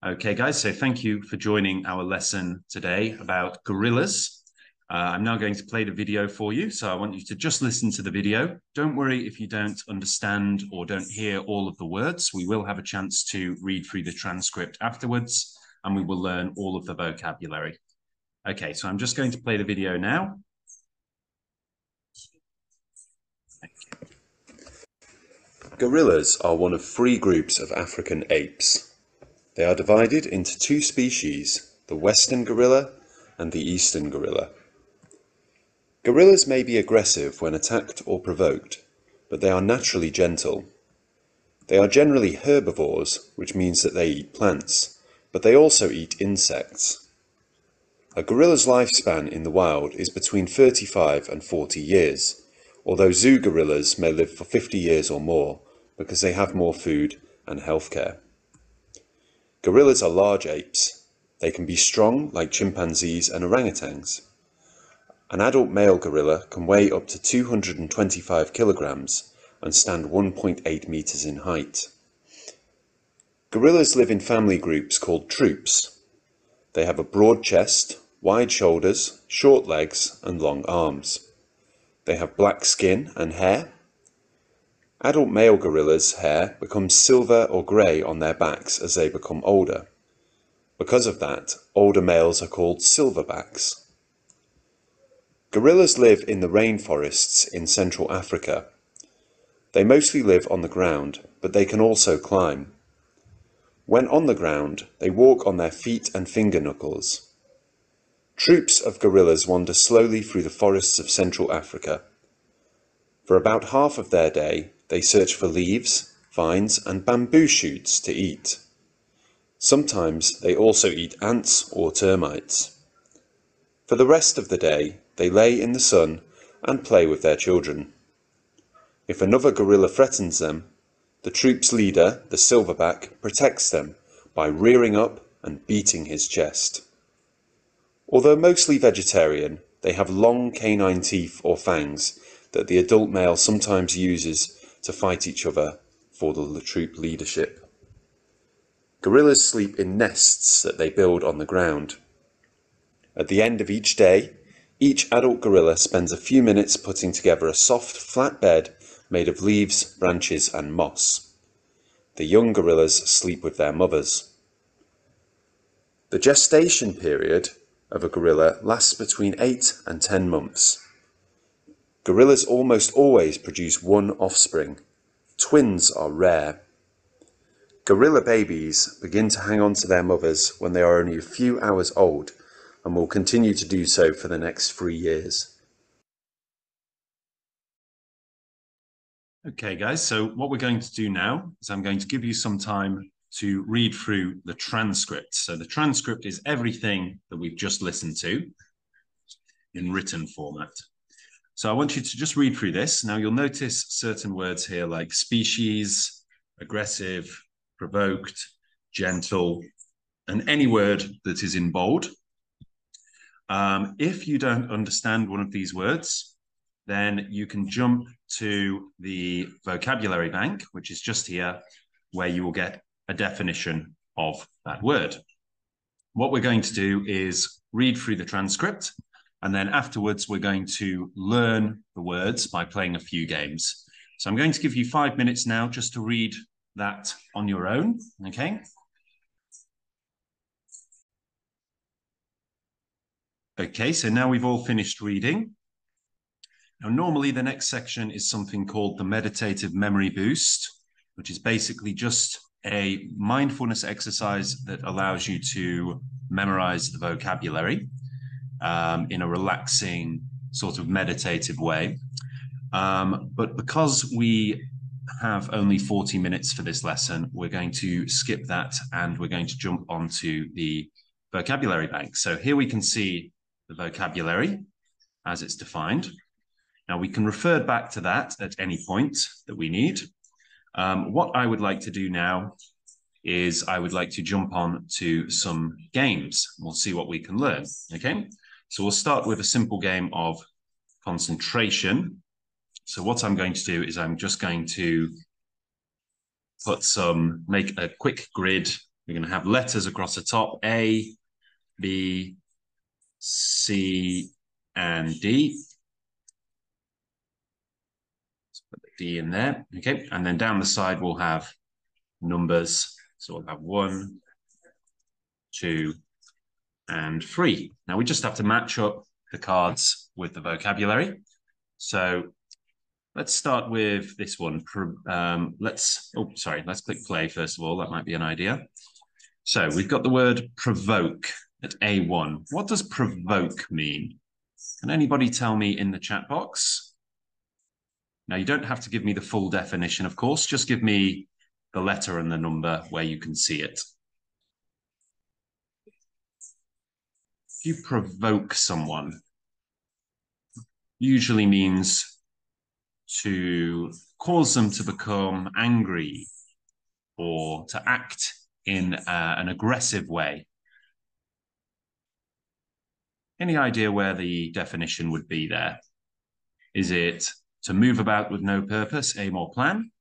Okay, guys, so thank you for joining our lesson today about gorillas. I'm now going to play the video for you, so I want you to just listen to the video. Don't worry if you don't understand or don't hear all of the words. We will have a chance to read through the transcript afterwards, and we will learn all of the vocabulary. Okay, so I'm just going to play the video now. Gorillas are one of 3 groups of African apes. They are divided into 2 species, the western gorilla and the eastern gorilla. Gorillas may be aggressive when attacked or provoked, but they are naturally gentle. They are generally herbivores, which means that they eat plants, but they also eat insects. A gorilla's lifespan in the wild is between 35 and 40 years, although zoo gorillas may live for 50 years or more, because they have more food and healthcare. Gorillas are large apes. They can be strong like chimpanzees and orangutans. An adult male gorilla can weigh up to 225 kilograms and stand 1.8 meters in height. Gorillas live in family groups called troops. They have a broad chest, wide shoulders, short legs and long arms. They have black skin and hair. Adult male gorillas' hair becomes silver or grey on their backs as they become older. Because of that, older males are called silverbacks. Gorillas live in the rainforests in Central Africa. They mostly live on the ground, but they can also climb. When on the ground, they walk on their feet and finger knuckles. Troops of gorillas wander slowly through the forests of Central Africa. For about half of their day, they search for leaves, vines, and bamboo shoots to eat. Sometimes they also eat ants or termites. For the rest of the day, they lay in the sun and play with their children. If another gorilla threatens them, the troop's leader, the silverback, protects them by rearing up and beating his chest. Although mostly vegetarian, they have long canine teeth or fangs that the adult male sometimes uses to fight each other for the troop leadership. Gorillas sleep in nests that they build on the ground. At the end of each day, each adult gorilla spends a few minutes putting together a soft, flat bed made of leaves, branches, and moss. The young gorillas sleep with their mothers. The gestation period of a gorilla lasts between 8 and 10 months. Gorillas almost always produce one offspring. Twins are rare. Gorilla babies begin to hang on to their mothers when they are only a few hours old and will continue to do so for the next 3 years. Okay, guys, so what we're going to do now is I'm going to give you some time to read through the transcript. So the transcript is everything that we've just listened to in written format. So I want you to just read through this. Now you'll notice certain words here like species, aggressive, provoked, gentle, and any word that is in bold. If you don't understand one of these words, then you can jump to the vocabulary bank, which is just here, where you will get a definition of that word. What we're going to do is read through the transcript, and then afterwards we're going to learn the words by playing a few games. So I'm going to give you 5 minutes now just to read that on your own, okay? Okay, so now we've all finished reading. Now, normally the next section is something called the meditative memory boost, which is basically just a mindfulness exercise that allows you to memorize the vocabulary in a relaxing sort of meditative way. But because we have only 40 minutes for this lesson, we're going to skip that and we're going to jump onto the vocabulary bank. So here we can see the vocabulary as it's defined. Now we can refer back to that at any point that we need. What I would like to do now is I would like to jump on to some games. We'll see what we can learn, okay? So we'll start with a simple game of concentration. So what I'm going to do is I'm just going to make a quick grid We're going to have letters across the top, A, B, C, and D. Let's put the D in there. Okay, and then down the side, we'll have numbers. So we'll have 1, 2, and 3. Now we just have to match up the cards with the vocabulary. So let's start with this one. Let's click play first of all. That might be an idea. So we've got the word provoke at A1. What does provoke mean? Can anybody tell me in the chat box? Now, you don't have to give me the full definition, of course. Just give me the letter and the number where you can see it. If you provoke someone, usually means to cause them to become angry or to act in an aggressive way. Any idea where the definition would be there? Is it to move about with no purpose, aim, or plan?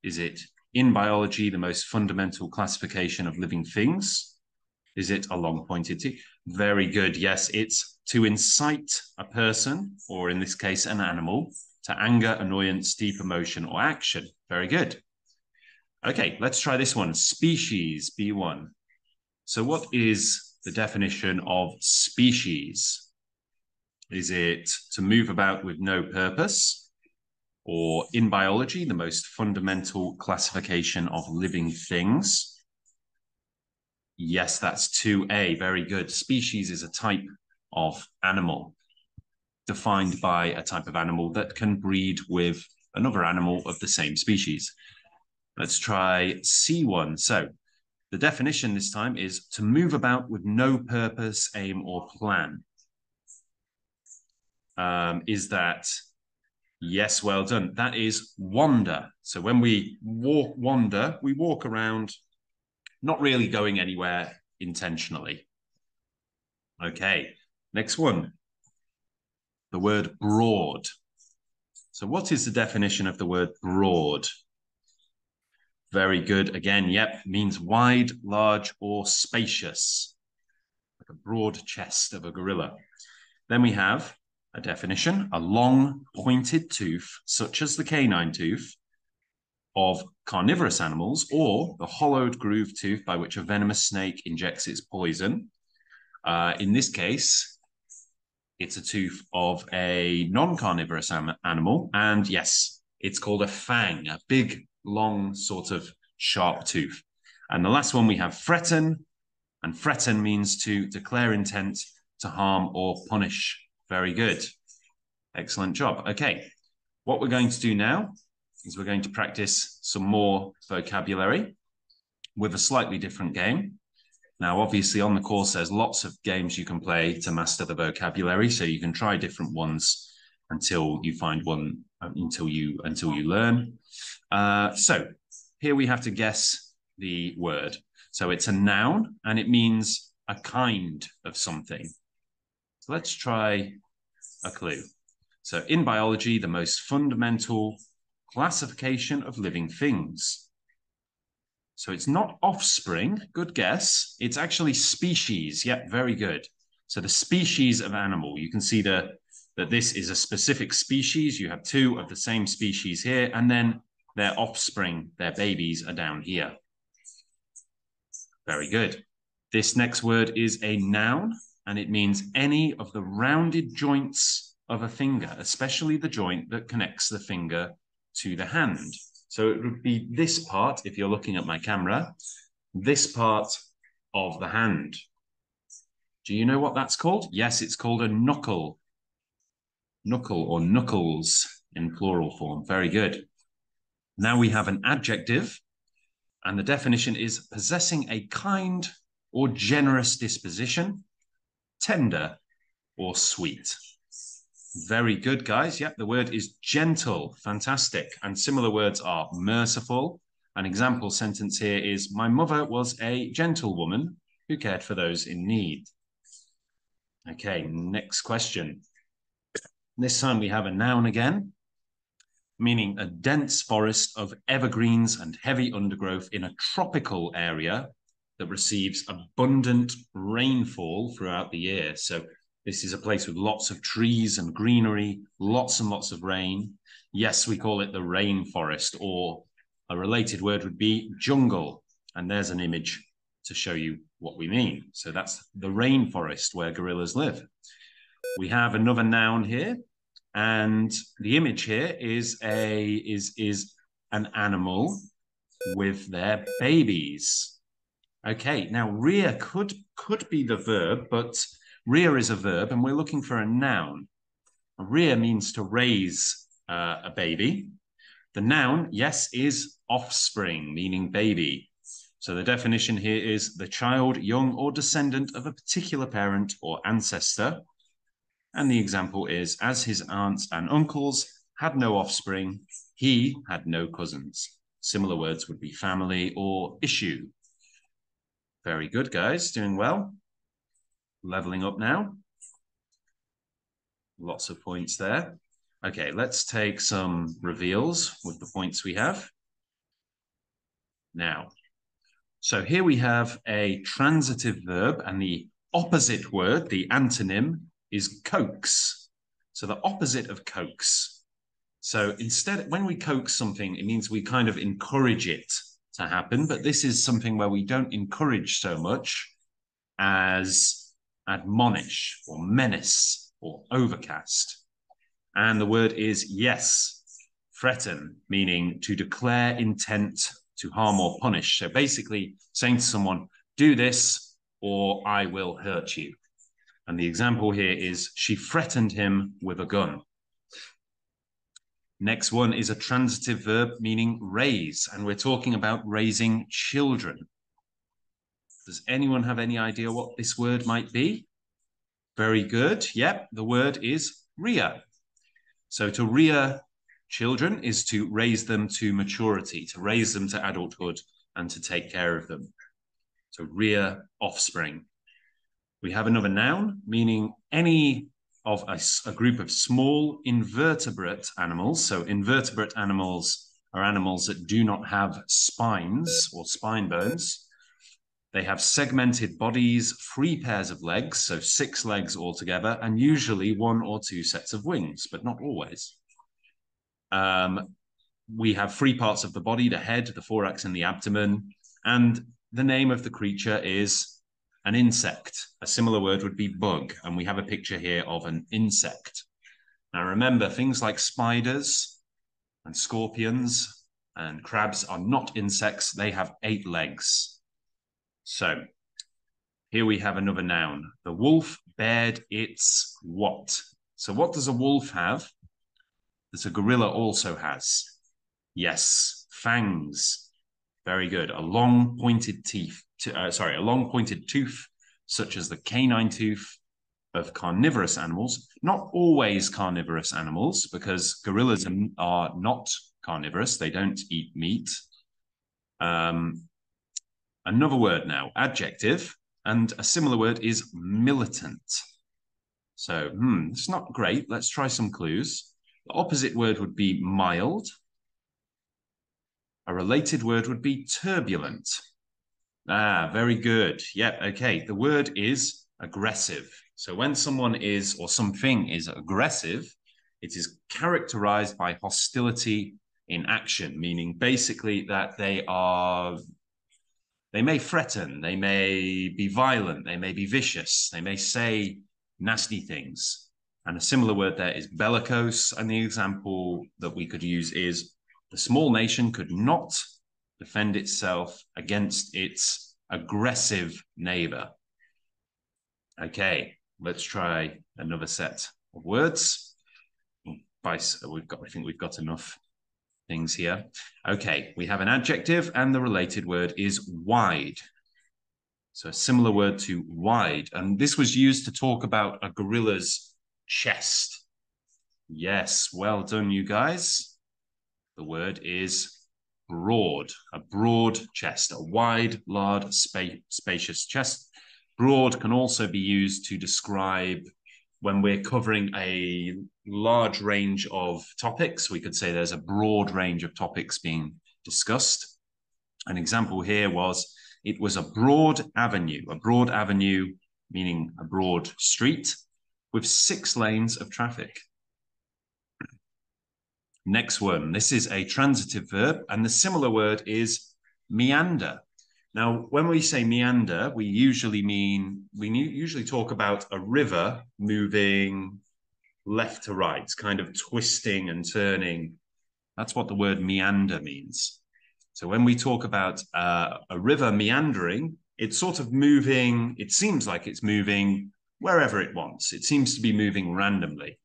Is it in biology, the most fundamental classification of living things? Is it a long pointed T? Very good. Yes, it's to incite a person, or in this case, an animal, to anger, annoyance, deep emotion, or action. Very good. Okay, let's try this one. Species, B1. So what is the definition of species? Is it to move about with no purpose? Or in biology, the most fundamental classification of living things? Yes, that's 2A. Very good. Species is a type of animal, defined by a type of animal that can breed with another animal of the same species. Let's try C1. So the definition this time is to move about with no purpose, aim, or plan. Is that... Yes, well done. That is wander. So when we wander, we walk around, not really going anywhere intentionally. Okay, next one. The word broad. So what is the definition of the word broad? Very good. Again, yep, means wide, large, or spacious. Like a broad chest of a gorilla. Then we have a definition, a long pointed tooth, such as the canine tooth of carnivorous animals, or the hollowed grooved tooth by which a venomous snake injects its poison. In this case, it's a tooth of a non-carnivorous animal, and yes, it's called a fang, a big, long, sort of sharp tooth. And the last one we have threaten, and threaten means to declare intent to harm or punish. Very good. Excellent job. Okay, what we're going to do now is we're going to practice some more vocabulary with a slightly different game. Now, obviously, on the course, there's lots of games you can play to master the vocabulary, so you can try different ones until you find one, until you learn. So here we have to guess the word. So it's a noun, and it means a kind of something. So let's try a clue. So in biology, the most fundamental classification of living things. So it's not offspring, good guess. It's actually species. Yep, very good. So the species of animal, you can see that this is a specific species. You have two of the same species here, and then their offspring, their babies, are down here. Very good. This next word is a noun, and it means any of the rounded joints of a finger, especially the joint that connects the finger to the hand. So it would be this part, if you're looking at my camera, this part of the hand. Do you know what that's called? Yes, it's called a knuckle. Knuckle or knuckles in plural form. Very good. Now we have an adjective, and the definition is possessing a kind or generous disposition, tender or sweet. Very good, guys. Yep, the word is gentle. Fantastic. And similar words are merciful. An example sentence here is, my mother was a gentlewoman who cared for those in need. Okay, next question. This time we have a noun again, meaning a dense forest of evergreens and heavy undergrowth in a tropical area that receives abundant rainfall throughout the year. So this is a place with lots of trees and greenery, lots and lots of rain. Yes, we call it the rainforest, or a related word would be jungle. And there's an image to show you what we mean. So that's the rainforest where gorillas live. We have another noun here, and the image here is an animal with their babies. Okay, now rear could be the verb, but rear is a verb, and we're looking for a noun. Rear means to raise a baby. The noun, yes, is offspring, meaning baby. So the definition here is the child, young, or descendant of a particular parent or ancestor. And the example is, as his aunts and uncles had no offspring, he had no cousins. Similar words would be family or issue. Very good, guys. Doing well. Leveling up now. Lots of points there. Okay, let's take some reveals with the points we have. Now, so here we have a transitive verb, and the opposite word, the antonym, is coax. So the opposite of coax. So instead, when we coax something, it means we kind of encourage it to happen, but this is something where we don't encourage so much as admonish or menace or overcast. And the word is yes, threaten, meaning to declare intent to harm or punish. So basically saying to someone, do this or I will hurt you. And the example here is she threatened him with a gun. Next one is a transitive verb meaning raise, and we're talking about raising children. Does anyone have any idea what this word might be? Very good. Yep, the word is rear. So to rear children is to raise them to maturity, to raise them to adulthood and to take care of them. So rear offspring. We have another noun meaning any of a group of small invertebrate animals. So invertebrate animals are animals that do not have spines or spine bones. They have segmented bodies, 3 pairs of legs, so 6 legs altogether, and usually 1 or 2 sets of wings, but not always. We have 3 parts of the body, the head, the thorax, and the abdomen. And the name of the creature is an insect. A similar word would be bug, and we have a picture here of an insect. Now remember, things like spiders and scorpions and crabs are not insects. They have 8 legs. So here we have another noun. The wolf bared its what? So what does a wolf have that a gorilla also has? Yes, fangs. Very good. A long pointed teeth. A long pointed tooth, such as the canine tooth of carnivorous animals. Not always carnivorous animals, because gorillas are not carnivorous. They don't eat meat. Another word now, adjective, and a similar word is militant. So, it's not great. Let's try some clues. The opposite word would be mild. A related word would be turbulent. Very good. Yep, okay. The word is aggressive. So when someone is, or something is aggressive, it is characterized by hostility in action, meaning basically that they may threaten, they may be violent, they may be vicious, they may say nasty things. And a similar word there is bellicose. And the example that we could use is the small nation could not defend itself against its aggressive neighbor. Okay, let's try another set of words. I think we've got enough things here. Okay, we have an adjective, and the related word is wide. So a similar word to wide, and this was used to talk about a gorilla's chest. Yes, well done, you guys. The word is broad, a broad chest, a wide, large, spacious chest. Broad can also be used to describe when we're covering a large range of topics. We could say there's a broad range of topics being discussed. An example here was, it was a broad avenue meaning a broad street with 6 lanes of traffic. Next one, this is a transitive verb, and the similar word is meander. Now, when we say meander, we usually talk about a river moving left to right, kind of twisting and turning. That's what the word meander means. So when we talk about a river meandering, it's sort of moving, it seems like it's moving wherever it wants. It seems to be moving randomly.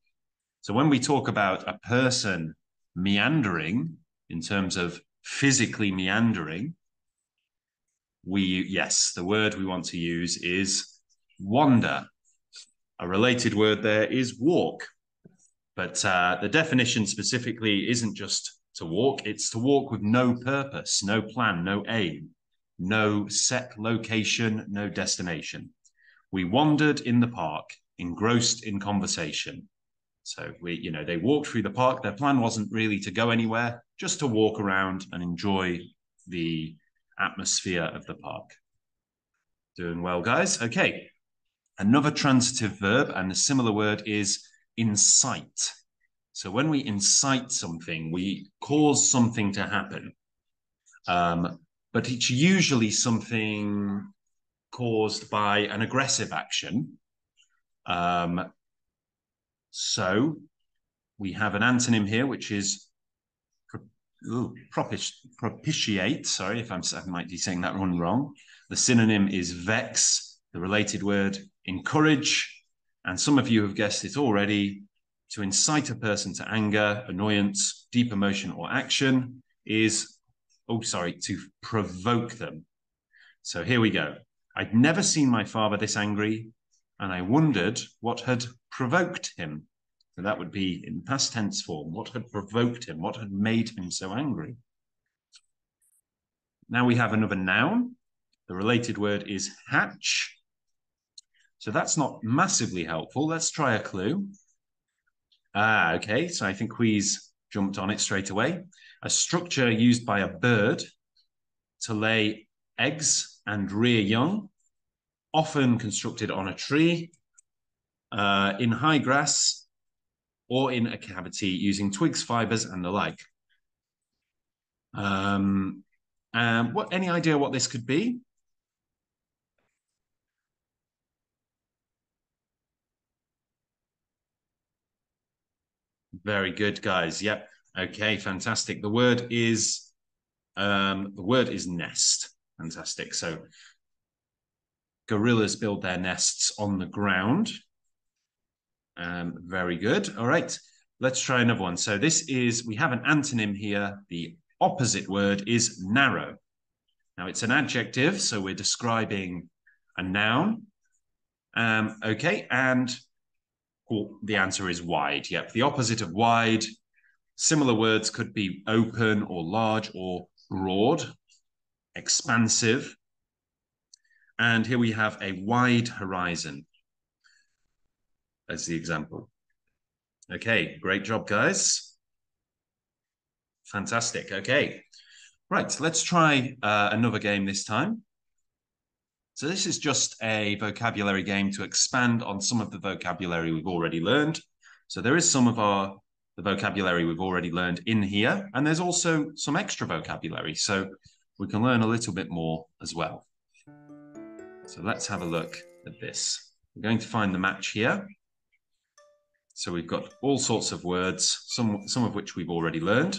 So when we talk about a person meandering, in terms of physically meandering, the word we want to use is wander. A related word there is walk. But the definition specifically isn't just to walk, it's to walk with no purpose, no plan, no aim, no set location, no destination. We wandered in the park, engrossed in conversation. So they walked through the park. Their plan wasn't really to go anywhere, just to walk around and enjoy the atmosphere of the park. Doing well, guys. Okay. Another transitive verb, and a similar word is incite. So when we incite something, we cause something to happen. But it's usually something caused by an aggressive action. So we have an antonym here, which is propitiate. Sorry if I might be saying that one wrong. The synonym is vex. The related word, encourage. And some of you have guessed it already. To incite a person to anger, annoyance, deep emotion, or action is, to provoke them. So here we go. I'd never seen my father this angry, and I wondered what had provoked him. So that would be in past tense form. What had provoked him? What had made him so angry? Now we have another noun. The related word is hatch. So that's not massively helpful. Let's try a clue. Okay, so I think Quiz jumped on it straight away. A structure used by a bird to lay eggs and rear young, often constructed on a tree, in high grass, or in a cavity using twigs, fibers, and the like. Any idea what this could be? Very good, guys. Yep. Okay, fantastic. The word is nest. Fantastic. So gorillas build their nests on the ground. Very good. All right. Let's try another one. So we have an antonym here. The opposite word is narrow. Now it's an adjective, so we're describing a noun. Okay, and the answer is wide. Yep, the opposite of wide. Similar words could be open or large or broad, expansive. And here we have a wide horizon as the example. Okay, great job, guys. Fantastic. Okay, right, let's try another game this time. So this is just a vocabulary game to expand on some of the vocabulary we've already learned. So there is some of the vocabulary we've already learned in here, and there's also some extra vocabulary, so we can learn a little bit more as well. So let's have a look at this. We're going to find the match here. So we've got all sorts of words, some of which we've already learned.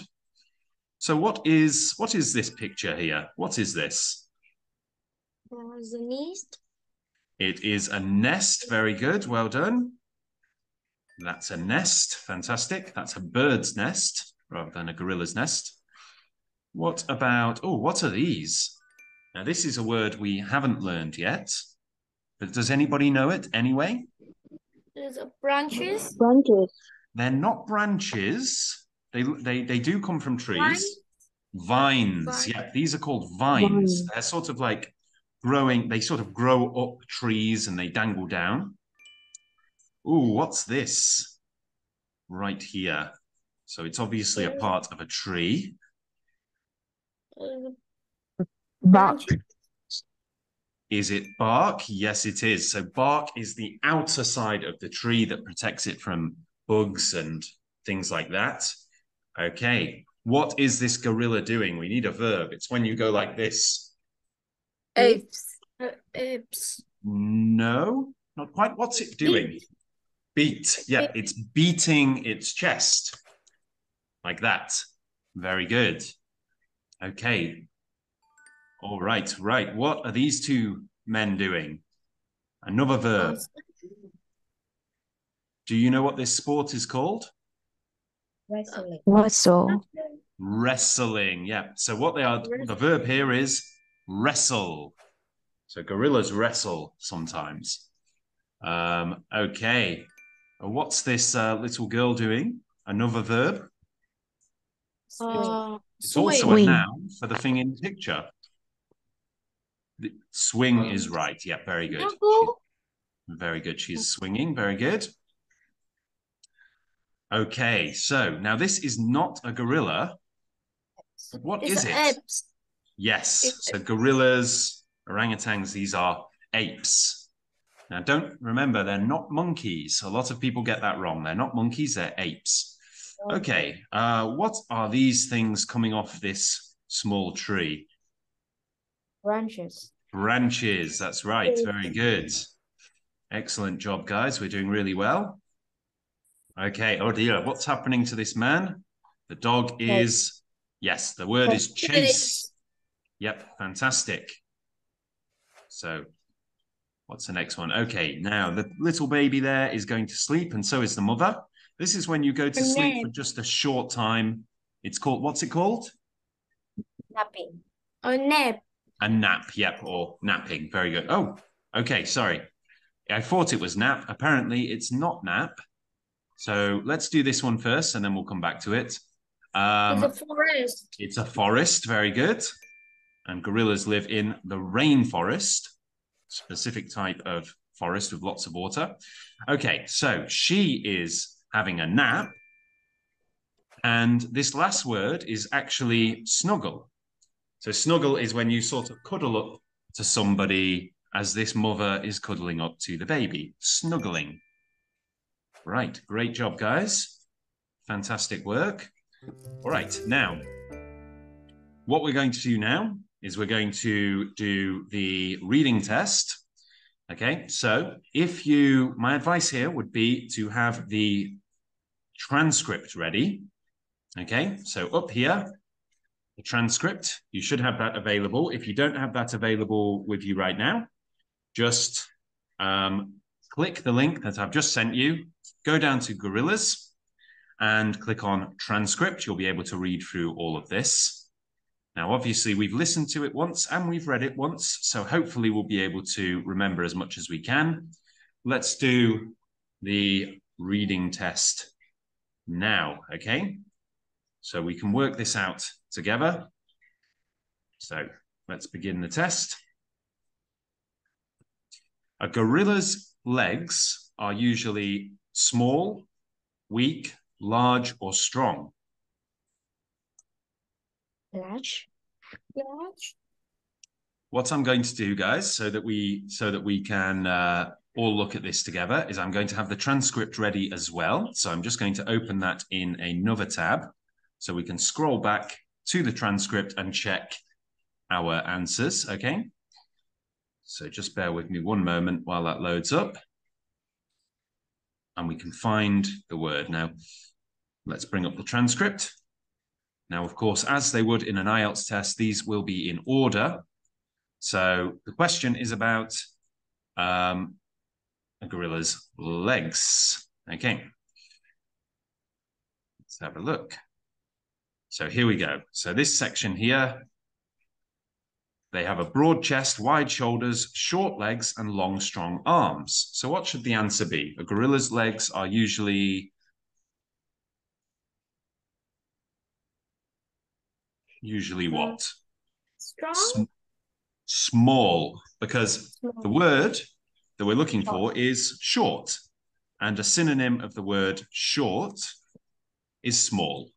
So what is this picture here? What is this? The nest. It is a nest. Very good. Well done. That's a nest. Fantastic. That's a bird's nest rather than a gorilla's nest. What about, what are these? Now, this is a word we haven't learned yet, but does anybody know it anyway? There's branches. Branches. They're not branches. They do come from trees. Vines. Yeah, these are called vines. They're sort of like growing. They sort of grow up trees and they dangle down. Ooh, what's this? Right here. So it's obviously a part of a tree. Bark. Is it bark? Yes, it is. So bark is the outer side of the tree that protects it from bugs and things like that. Okay. What is this gorilla doing? We need a verb. It's when you go like this. Apes. Apes. No, not quite. What's it doing? Beat. Yeah, it's beating its chest. Like that. Very good. Okay. All right, right. What are these two men doing? Another verb. Do you know what this sport is called? Wrestle. Wrestle. Wrestling. Yeah. So what they are, the verb here is wrestle. So gorillas wrestle sometimes. Okay. What's this little girl doing? Another verb. It's also a noun for the thing in the picture. Swing is right. Yeah, very good. Very good. She's swinging. Very good. Okay, so now this is not a gorilla. But what is it? Apes. Yes. So gorillas, orangutans, these are apes. Now don't remember, they're not monkeys. A lot of people get that wrong. They're not monkeys, they're apes. Okay, what are these things coming off this small tree? Branches. Branches, that's right. Very good. Excellent job, guys. We're doing really well. Okay, oh dear, what's happening to this man? The dog is, yes, the word is chase. Yep, fantastic. So what's the next one? Okay, now the little baby there is going to sleep, and so is the mother. This is when you go to sleep for just a short time. It's called, what's it called? Napping. A nap. A nap, yep, or napping. Very good. Oh, okay, sorry. I thought it was nap. Apparently, it's not nap. So let's do this one first, and then we'll come back to it. It's a forest. It's a forest. Very good. And gorillas live in the rainforest, specific type of forest with lots of water. Okay, so she is having a nap. And this last word is actually snuggle. So snuggle is when you sort of cuddle up to somebody as this mother is cuddling up to the baby. Snuggling. Right, great job, guys. Fantastic work. All right, now, what we're going to do now is we're going to do the reading test. Okay, so my advice here would be to have the transcript ready. Okay, so up here, the transcript, you should have that available. If you don't have that available with you right now, just click the link that I've just sent you, go down to Gorillas and click on transcript. You'll be able to read through all of this. Now, obviously, we've listened to it once and we've read it once, so hopefully we'll be able to remember as much as we can. Let's do the reading test now, okay? So we can work this out together. So let's begin the test. A gorilla's legs are usually small, weak, large, or strong. Large. What I'm going to do, guys, so that we can all look at this together, is I'm going to have the transcript ready as well. So I'm just going to open that in another tab so we can scroll back to the transcript and check our answers, okay? So just bear with me one moment while that loads up and we can find the word. Now, let's bring up the transcript. Now, of course, as they would in an IELTS test, these will be in order. So the question is about a gorilla's legs. Okay. Let's have a look. So here we go. So this section here, they have a broad chest, wide shoulders, short legs, and long, strong arms. So what should the answer be? A gorilla's legs are usually what? Strong? Small, because the word that we're looking for is short. And a synonym of the word short is small.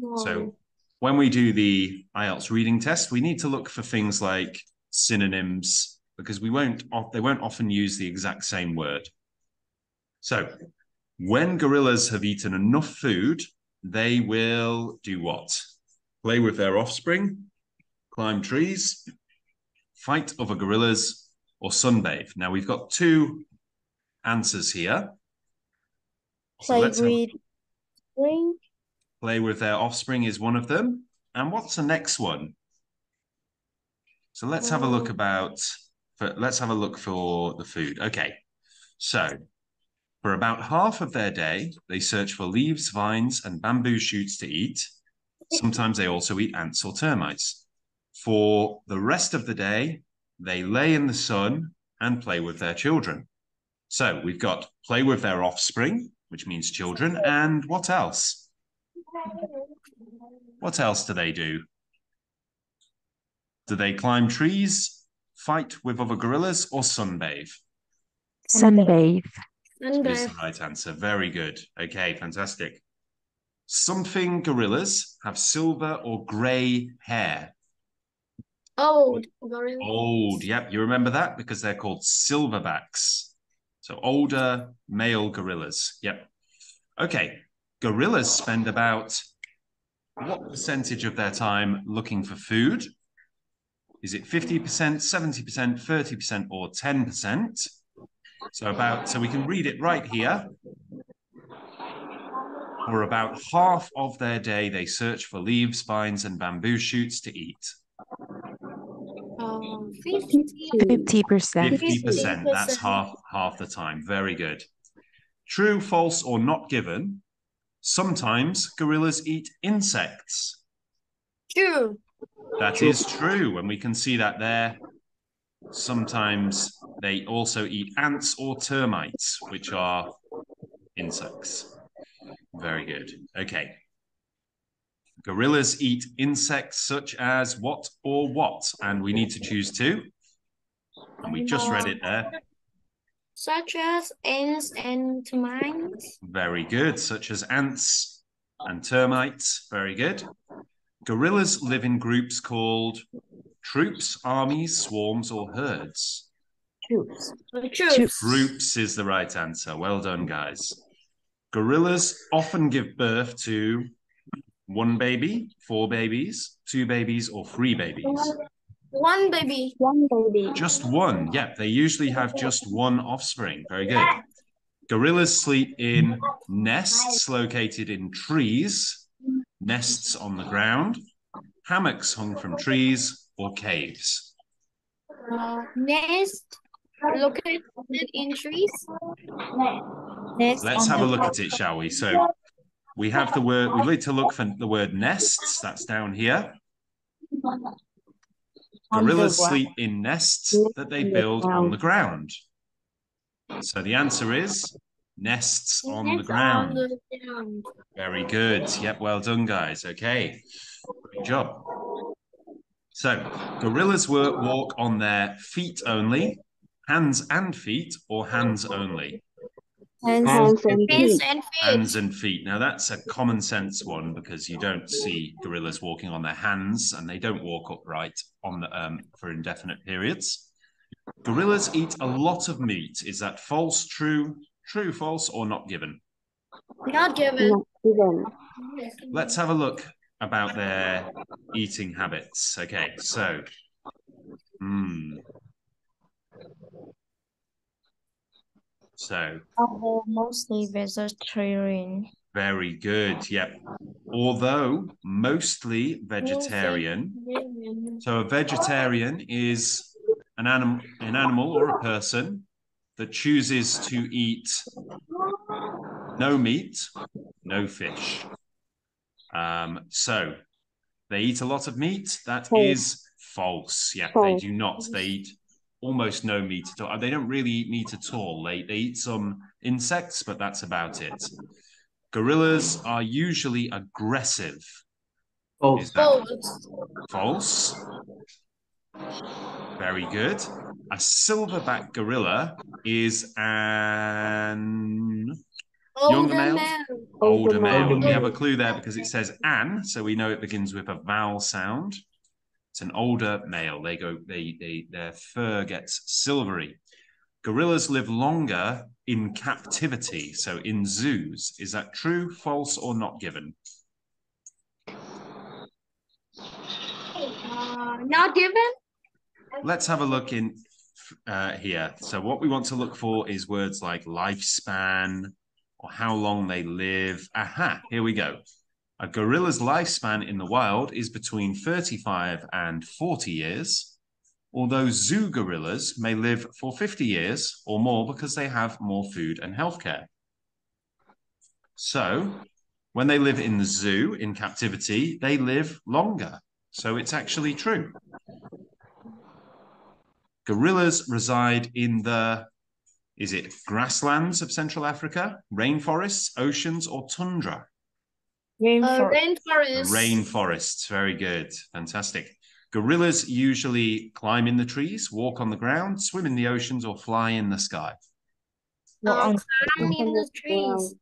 No. So when we do the IELTS reading test, we need to look for things like synonyms because they won't often use the exact same word. So when gorillas have eaten enough food, they will do what? Play with their offspring, climb trees, fight other gorillas, or sunbathe. Now we've got two answers here. So play with their offspring is one of them. And what's the next one? So let's have a look for the food. Okay. So for about half of their day, they search for leaves, vines, and bamboo shoots to eat. Sometimes they also eat ants or termites. For the rest of the day, they lay in the sun and play with their children. So we've got play with their offspring, which means children, and what else? What else do they do? Do they climb trees, fight with other gorillas, or sunbathe? Sunbathe. Is the right answer. Very good. Okay, fantastic. Something gorillas have silver or grey hair. Old gorillas. Old, yep. You remember that because they're called silverbacks. So older male gorillas. Yep. Okay. Gorillas spend about what percentage of their time looking for food? Is it 50%, 70%, 30%, or 10%? So we can read it right here. For about half of their day, they search for leaves, vines, and bamboo shoots to eat. 50%. 50%. That's half the time. Very good. True, false, or not given. Sometimes gorillas eat insects. True. That is true, and we can see that there. Sometimes they also eat ants or termites, which are insects. Very good. Okay. Gorillas eat insects such as what or what? And we need to choose two. And we just read it there. Such as ants and termites. Very good. Such as ants and termites. Very good. Gorillas live in groups called troops, armies, swarms, or herds. Troops. Troops is the right answer. Well done, guys. Gorillas often give birth to one baby, four babies, two babies, or three babies. One baby. Just one. Yep, they usually have just one offspring. Very good. Gorillas sleep in nests located in trees, nests on the ground, hammocks hung from trees, or caves. Nest located in trees. Let's have a look at it, shall we? So we have the word, we need to look for the word nests. That's down here. Gorillas sleep in nests that they build on the ground. So the answer is nests on the ground. Very good. Yep, well done, guys. Okay, great job. So gorillas walk on their feet only, hands and feet, or hands only? Hands and feet. Hands and feet. Now that's a common sense one because you don't see gorillas walking on their hands and they don't walk upright on the, for indefinite periods. Gorillas eat a lot of meat. Is that false, true, false, or not given? Not given. Not given. Let's have a look about their eating habits. Okay, so Mostly vegetarian. Very good. Yep. Although mostly vegetarian. So a vegetarian is an animal or a person that chooses to eat no meat, no fish. So they eat a lot of meat. That is false. Yeah, they do not. They eat almost no meat at all. They don't really eat meat at all. They eat some insects, but that's about it. Gorillas are usually aggressive. False. Is that false? Very good. A silverback gorilla is an younger male. Older male. We have a clue there because it says an, so we know it begins with a vowel sound. It's an older male. Their fur gets silvery. Gorillas live longer in captivity, so in zoos. Is that true, false, or not given? Not given. Let's have a look in here. So what we want to look for is words like lifespan or how long they live. Aha, here we go. A gorilla's lifespan in the wild is between 35 and 40 years, although zoo gorillas may live for 50 years or more because they have more food and healthcare. So when they live in the zoo in captivity, they live longer. So it's actually true. Gorillas reside in the, is it grasslands of Central Africa, rainforests, oceans, or tundra? Rainforest. Rainforests, very good, fantastic. Gorillas usually climb in the trees, walk on the ground, swim in the oceans, or fly in the sky. Climb in the trees.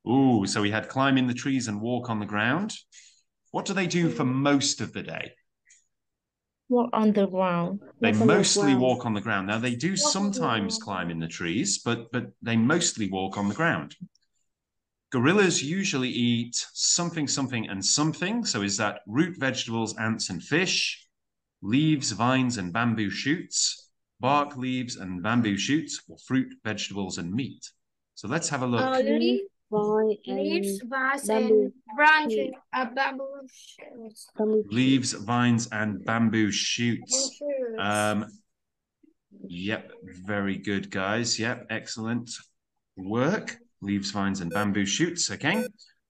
Ooh, so we had climb in the trees and walk on the ground. What do they do for most of the day? Walk on the ground. They mostly walk on the ground. Now, they do sometimes climb in the trees, but they mostly walk on the ground. Gorillas usually eat something, something, and something. So is that root vegetables, ants, and fish, leaves, vines, and bamboo shoots, bark, leaves, and bamboo shoots, or fruit, vegetables, and meat? So let's have a look. Leaves, vines, and branches. Bamboo shoots. Leaves, vines, and bamboo shoots. Yep, very good, guys. Yep, excellent work. Leaves, vines, and bamboo shoots. Okay,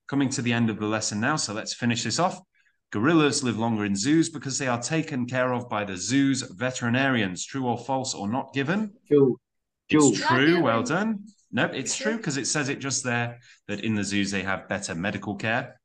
coming to the end of the lesson now, so let's finish this off. Gorillas live longer in zoos because they are taken care of by the zoo's veterinarians. True or false or not given? True. It's true. Well done. Nope, it's true because it says it just there that in the zoos they have better medical care.